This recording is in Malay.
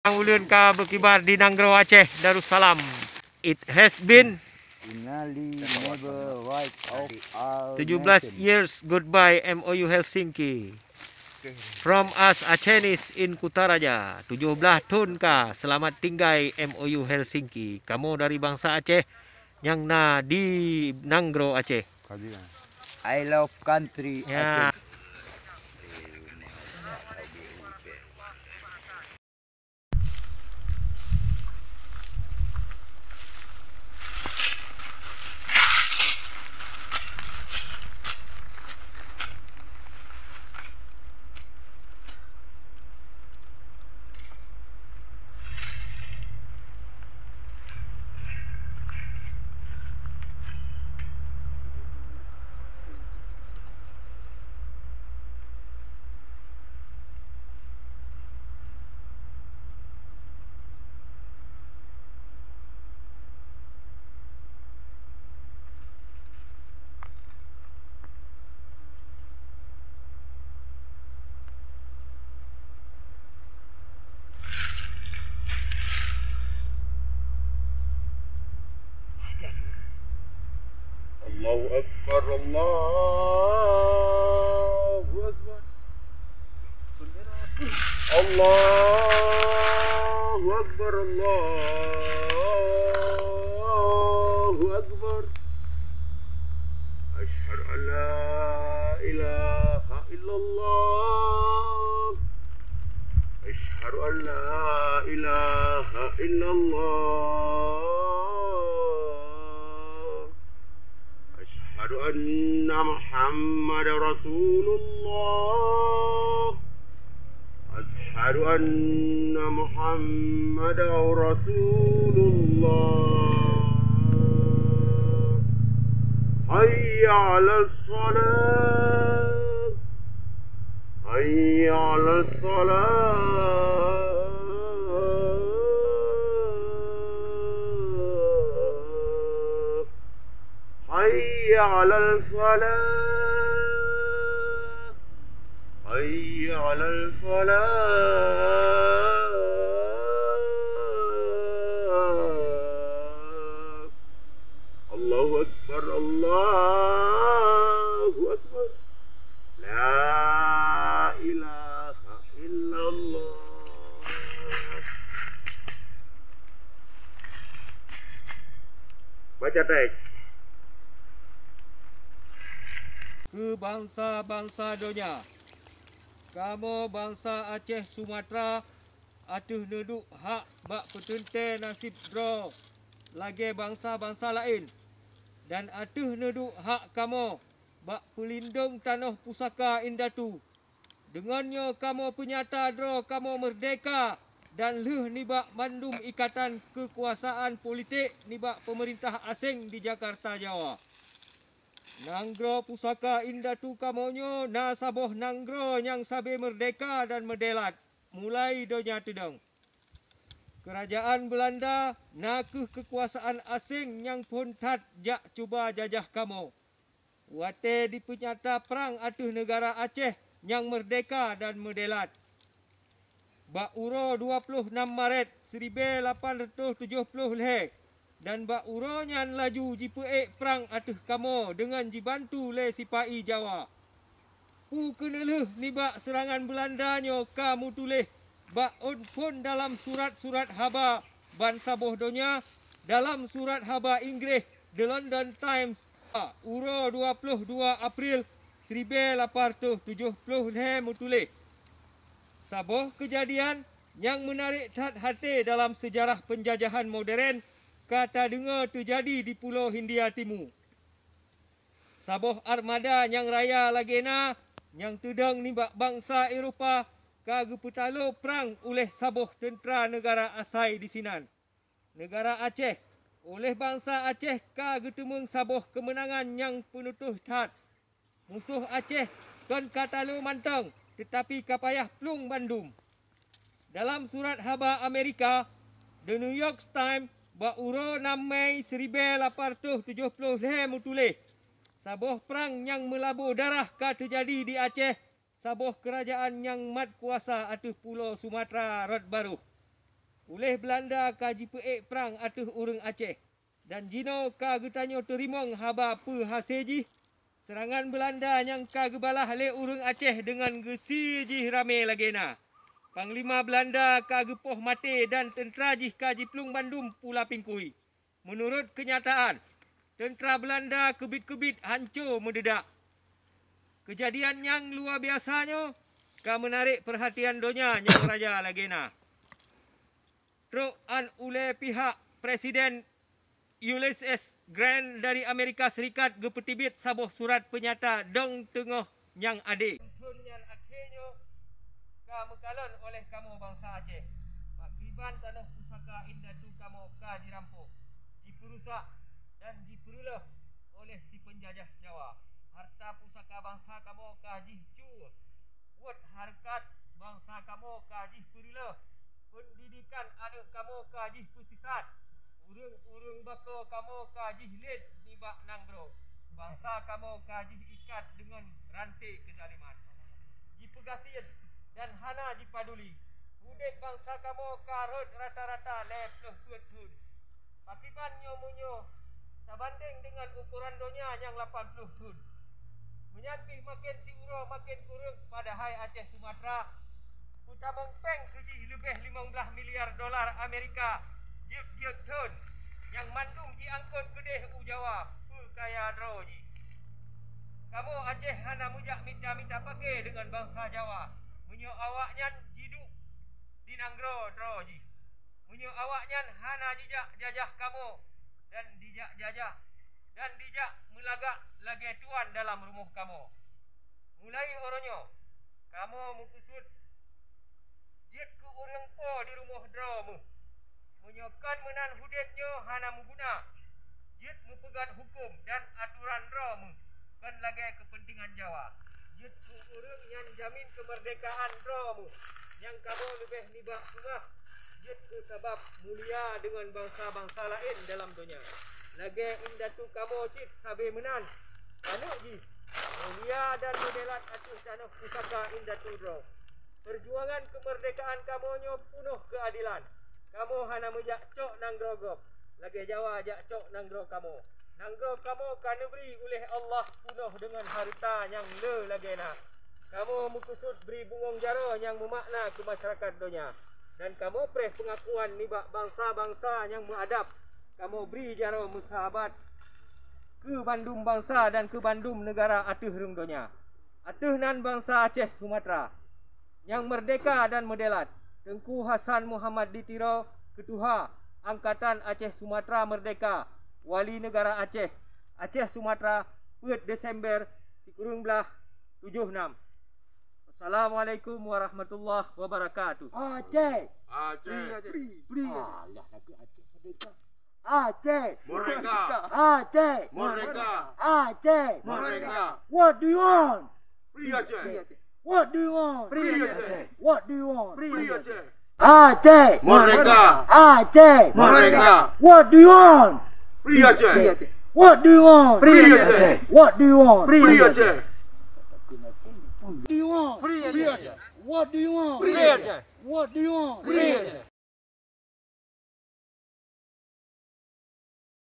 Yang ulun ka berkibar di Nanggro Aceh, Darussalam. It has been 17 years goodbye MOU Helsinki. From us Acenis in Kutaraja. 17 tahun ka selamat tinggal MOU Helsinki. Kamu dari bangsa Aceh yang na di Nanggro Aceh. I love country Ya. Aceh. Allahu Akbar, Allahu Akbar, Allahu Akbar, Allahu Akbar. Asyhadu an la ilaha illallah. Asyhadu an la ilaha illallah. Asyhadu anna Muhammadar Rasulullah. Asyhadu anna Muhammadar Rasulullah. Hayya 'alas salat. Hayya 'alas salat. Hayya 'alal falah. Hayya 'alal falah. Allahu Akbar, Allahu Akbar. La ilaha illallah. Baca teks. Ke bangsa-bangsa dunia. Kamu bangsa Aceh Sumatera atuh neduk hak bak petente nasib dro lagi bangsa-bangsa lain. Dan atuh neduk hak kamu bak pelindung tanah pusaka Indatu. Dengannya kamu penyata dro kamu merdeka dan leh nibak mandum ikatan kekuasaan politik nibak pemerintah asing di Jakarta, Jawa. Nanggro pusaka Indatu kamonyo na saboh nanggro yang sabe merdeka dan medelat mulai donya tedang. Kerajaan Belanda na kekuasaan asing yang pun tat jak cuba jajah kamu. Wate dipenyata perang atuh negara Aceh yang merdeka dan medelat. Bak Uro 26 Maret 1870 leh. Dan bak uronyan laju jipeek perang atuh kamu dengan dibantu le sipai Jawa. Pu keneleh ni bak serangan Belandanyo kamu tulis bak pun dalam surat-surat haba ban saboh donya, dalam surat haba Inggeris The London Times Uro 22 April 1870 le mutulis. Saboh kejadian yang menarik hati dalam sejarah penjajahan modern kata dengar terjadi di Pulau Hindia Timur. Saboh armada yang raya lagena yang tedang nibak bangsa Eropah kage petalo perang oleh saboh tentera negara asai di sinan. Negara Aceh oleh bangsa Aceh kage temeng saboh kemenangan yang penutuh tat. Musuh Aceh kan katalo mantang tetapi kapayah plung bandum. Dalam surat haba Amerika The New York Times bak Uro 6 Mei 1870 mutulis. Saboh perang yang melabur darah ka terjadi di Aceh. Saboh kerajaan yang mat kuasa atuh Pulau Sumatera Rod Baru. Oleh Belanda kaji peek perang atuh urang Aceh. Dan jino ka getanyo terimong haba pe haseji. Serangan Belanda yang ka gebalah le urang Aceh dengan gesi jih rame lagena. Panglima Belanda ka gepoh mate dan tentera jih kaji Plung Bandung pula pingkui. Menurut kenyataan, tentera Belanda kebit-kebit hancur mendedak. Kejadian yang luar biasanya ka menarik perhatian donya yang Raja Lagena. Truk an oleh pihak Presiden Ulysses Grant dari Amerika Serikat gepetibit sabuh surat penyata dong tengah yang ade. Yang akhirnya ka mekalon oleh kamu bangsa Aceh. Pakriban tanah pusaka indah tu kamu ka dirampok, diperusak dan diperuluh oleh si penjajah Jawa. Harta pusaka bangsa kamu ka dicur. Buat harkat bangsa kamu ka diperuluh. Pendidikan anak kamu ka dipusisat. Urung-urung bako kamu ka jihlit nibak nanggro. Bangsa kamu ka ikat dengan rantai kezaliman. Dipegasin dan hana dipaduli. Udek bangsa kamu karut rata-rata leploh tuat-tuat. Pakiban nyomunyo sabanding dengan ukuran donya yang 80 tun. Menyantih makin si uro makin kurang pada hai Aceh Sumatera. Utamong peng keji lebih 15 miliar dolar Amerika. Jep tun. Yang mandung diangkut kedeh Jawa. Kaya droji. Kamu Aceh hana mujak minta-minta pakai dengan bangsa Jawa. Munyo awaknya jiduk di nanggro droji. Munyo awaknya hana jijak jajah kamu dan dijak jajah dan dijak melagak lagi tuan dalam rumah kamu. Mulai oronyo kamu mukusut jit ku urang po di rumah dromu. Menyokan menan hudetnyo hana muguna. Jit mupegat hukum dan aturan dromu kan lagi kepentingan Jawa. Jit ku urang yang jamin kemerdekaan dromu yang kamu lebih nibak sungah. Jit ku sebab mulia dengan bangsa-bangsa lain dalam dunia. Lagi indah tu kamu cit sabe menan. Anu ji mulia dan modelat atuh tanah pusaka indah tu dro. Perjuangan kemerdekaan kamu nyo penuh keadilan. Kamu hana mejak cok nang drogop. Lagi Jawa jak cok nang dro kamu. Nang dro kamu kan beri oleh Allah penuh dengan harta yang le lagi nak. Kamu mukusut beri bungong jaro yang memakna ke masyarakat dunia. Dan kamu preh pengakuan nibak bangsa-bangsa yang mengadap. Kamu beri jaro musahabat ke Bandung bangsa dan ke Bandung negara atuh rung dunia. Atuh nan bangsa Aceh Sumatera yang merdeka dan modelat. Tengku Hasan Muhammad Ditiro, Ketua Angkatan Aceh Sumatera Merdeka, Wali Negara Aceh, Aceh Sumatera, 4 Desember 1976. Assalamualaikum warahmatullahi wabarakatuh. Aceh. Aceh. Alah lagi Aceh merdeka. Aceh. Merdeka. Aceh. Merdeka. Aceh. Merdeka. What do you want? Free Aceh. What do you want? Free Aceh. What do you want? Free Aceh. Aceh. Merdeka. Aceh. Merdeka. What do you want? Free Aceh. What do you want? Free Aceh. What do you want? Free Aceh. What do you want? Free Aceh. What do you want? Free Aceh. What do you want? Free Aceh.